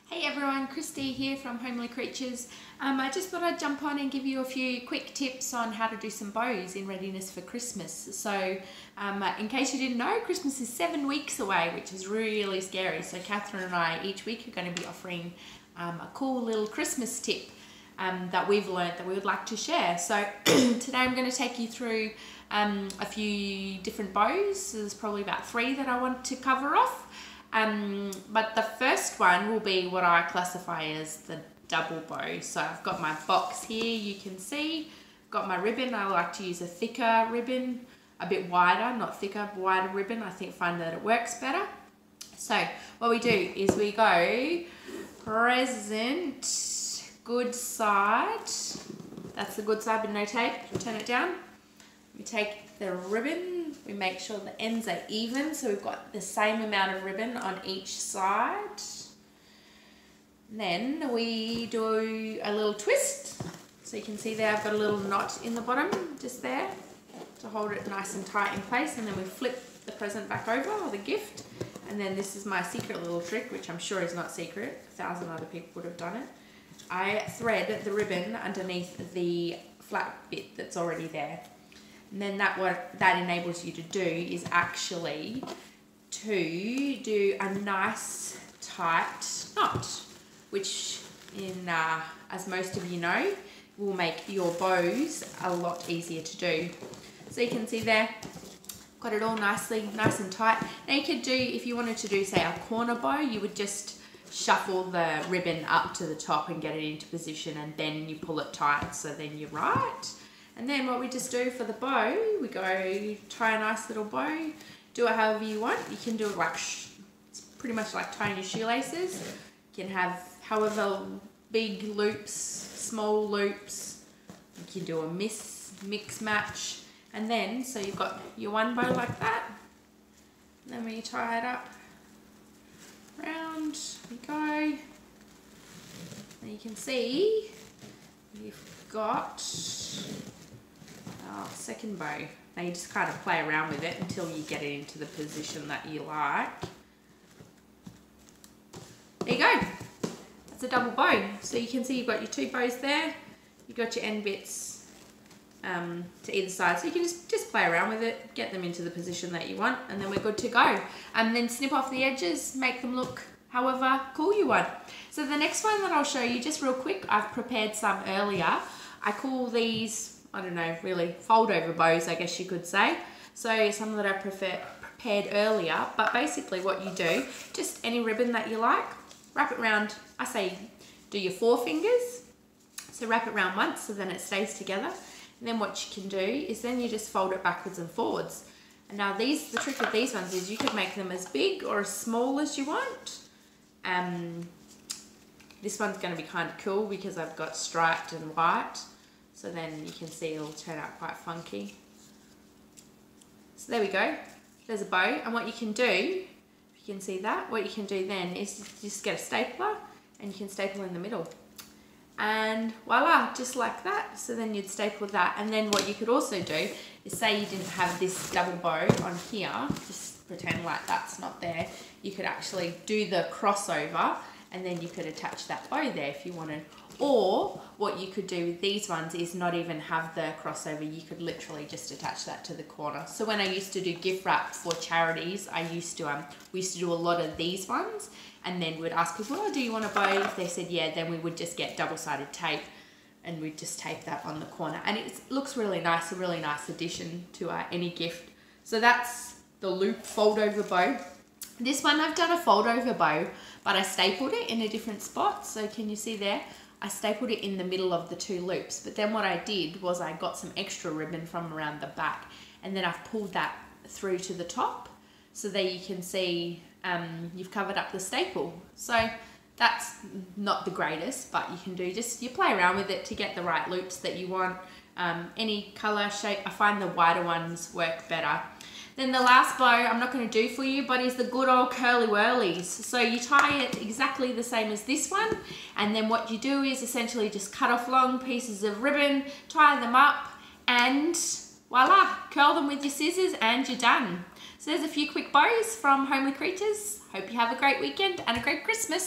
Hey everyone, Christy here from Homely Creatures. I just thought I'd jump on and give you a few quick tips on how to do some bows in readiness for Christmas. So in case you didn't know, Christmas is 7 weeks away, which is really scary. So Catherine and I each week are going to be offering a cool little Christmas tip that we've learnt that we would like to share. So today I'm going to take you through a few different bows. There's probably about 3 that I want to cover off. But the first one will be what I classify as the double bow. So I've got my box here, you can see. Got my ribbon. I like to use a thicker ribbon, a bit wider, not thicker, wider ribbon. I find that it works better. So what we do is we go present, good side. That's the good side with no tape. Turn it down. We take the ribbon, we make sure the ends are even, so we've got the same amount of ribbon on each side. Then we do a little twist. So you can see there I've got a little knot in the bottom, just there, to hold it nice and tight in place. And then we flip the present back over, or the gift. And then this is my secret little trick, which I'm sure is not secret. 1,000 other people would have done it. I thread the ribbon underneath the flat bit that's already there. And then what that enables you to do is actually to do a nice tight knot, which as most of you know, will make your bows a lot easier to do. So you can see there, got it all nice and tight. Now you could do, if you wanted to do say a corner bow, you would just shuffle the ribbon up to the top and get it into position, and then you pull it tight, so then you're right. And then what we just do for the bow, we go tie a nice little bow, do it however you want. You can do it like, it's pretty much like tying your shoelaces. You can have however big loops, small loops. You can do a mix match. And then, so you've got your one bow like that. And then when you tie it up, round we go. And you can see you've got our second bow. Now you just kind of play around with it until you get it into the position that you like. There you go. That's a double bow. So you can see you've got your 2 bows there. You've got your end bits to either side. So you can just play around with it, get them into the position that you want, and then we're good to go. And then snip off the edges, make them look however cool you want. So the next one that I'll show you, just real quick, I've prepared some earlier. I call these, I don't know, really fold over bows, I guess you could say. So some that I prepared earlier, but basically what you do, just any ribbon that you like, wrap it around, I say do your 4 fingers. So wrap it around once so then it stays together. And then what you can do is then you just fold it backwards and forwards. And now the trick with these ones is you could make them as big or as small as you want. This one's going to be kind of cool because I've got striped and white. So then you can see it'll turn out quite funky. So there we go. There's a bow. And what you can do, if you can see that, what you can do then is just get a stapler and you can staple in the middle. And voila, just like that. So then you'd staple that. And then what you could also do is, say you didn't have this double bow on here, just pretend like that's not there. You could actually do the crossover and then you could attach that bow there if you wanted. Or what you could do with these ones is not even have the crossover. You could literally just attach that to the corner. So when I used to do gift wrap for charities, we used to do a lot of these ones, and then we'd ask people, oh, do you want a bow? If they said yeah, then we would just get double-sided tape and we'd just tape that on the corner. And it looks really nice, a really nice addition to any gift. So that's the loop fold over bow. This one I've done a fold over bow, but I stapled it in a different spot. So can you see there? I stapled it in the middle of the 2 loops, but then what I did was I got some extra ribbon from around the back, and then I've pulled that through to the top. So there you can see you've covered up the staple. So that's not the greatest, but you can do, you play around with it to get the right loops that you want. Any color, shape, I find the wider ones work better. Then the last bow I'm not going to do for you, but is the good old curly whirlies. So you tie it exactly the same as this one, and then what you do is essentially just cut off long pieces of ribbon, tie them up, and voila, curl them with your scissors and you're done. So there's a few quick bows from Homely Creatures. Hope you have a great weekend and a great Christmas.